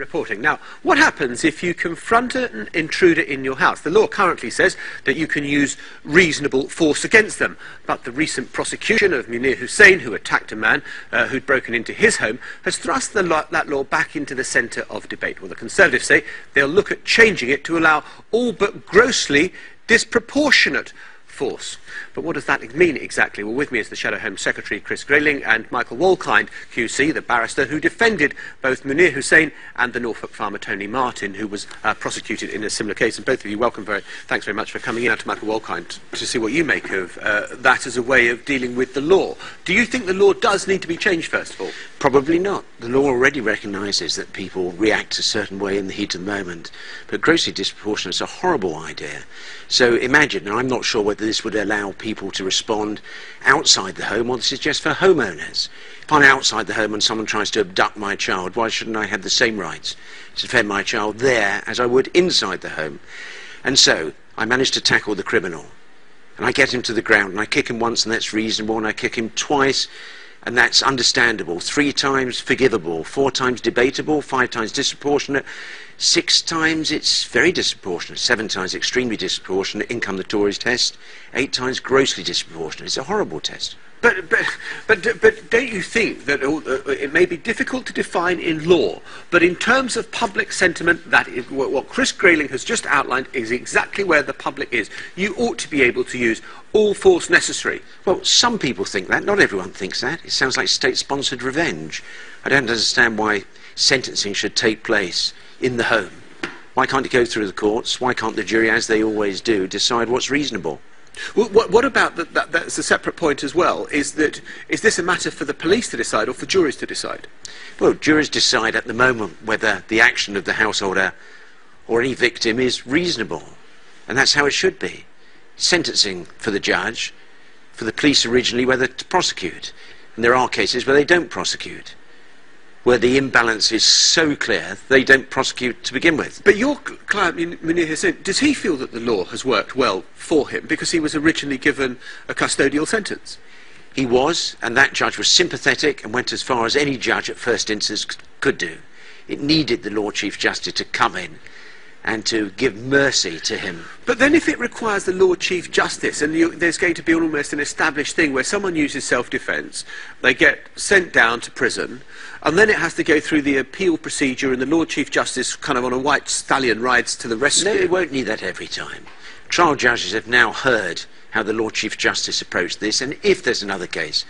reporting. Now, what happens if you confront an intruder in your house? The law currently says that you can use reasonable force against them, but the recent prosecution of Munir Hussain, who attacked a man who'd broken into his home, has thrust that law back into the centre of debate. Well, the Conservatives say they'll look at changing it to allow all but grossly disproportionate force. But what does that mean exactly? Well, with me is the Shadow Home Secretary, Chris Grayling, and Michael Wolkind, QC, the barrister who defended both Munir Hussain and the Norfolk farmer Tony Martin, who was prosecuted in a similar case. And both of you, thanks very much for coming in. Now to Michael Wolkind to see what you make of that as a way of dealing with the law. Do you think the law does need to be changed, first of all? Probably not. The law already recognises that people react a certain way in the heat of the moment. But grossly disproportionate is a horrible idea. So imagine, and I'm not sure whether this would allow people to respond outside the home, or this is just for homeowners. If I'm outside the home and someone tries to abduct my child, why shouldn't I have the same rights to defend my child there as I would inside the home? And so I managed to tackle the criminal, and I get him to the ground, and I kick him once, and that's reasonable, and I kick him twice, and that's understandable. 3 times forgivable, 4 times debatable, 5 times disproportionate, 6 times it's very disproportionate, 7 times extremely disproportionate, income the Tories test, 8 times grossly disproportionate. It's a horrible test. But don't you think that it may be difficult to define in law, but in terms of public sentiment, that is what Chris Grayling has just outlined is exactly where the public is. You ought to be able to use all force necessary. Well, some people think that. Not everyone thinks that. It sounds like state-sponsored revenge. I don't understand why sentencing should take place in the home. Why can't it go through the courts? Why can't the jury, as they always do, decide what's reasonable? Well, what about that's a separate point as well, is this a matter for the police to decide or for juries to decide? Well, juries decide at the moment whether the action of the householder or any victim is reasonable, and that's how it should be. Sentencing for the judge, for the police originally whether to prosecute, and there are cases where they don't prosecute, where the imbalance is so clear they don't prosecute to begin with. But your client, Munir Hussain, does he feel that the law has worked well for him because he was originally given a custodial sentence? He was, and that judge was sympathetic and went as far as any judge at first instance could do. It needed the Lord Chief Justice to come in and to give mercy to him. But then if it requires the Lord Chief Justice, and there's going to be almost an established thing where someone uses self-defence, they get sent down to prison, and then it has to go through the appeal procedure, and the Lord Chief Justice kind of on a white stallion rides to the rescue. No, it won't need that every time. Trial judges have now heard how the Lord Chief Justice approached this, and if there's another case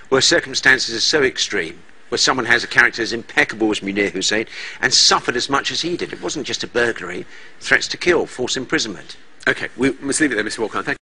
where circumstances are so extreme, where someone has a character as impeccable as Munir Hussain and suffered as much as he did. It wasn't just a burglary, threats to kill, false imprisonment. OK, we must leave it there, Mr. Wolkind. Thank you.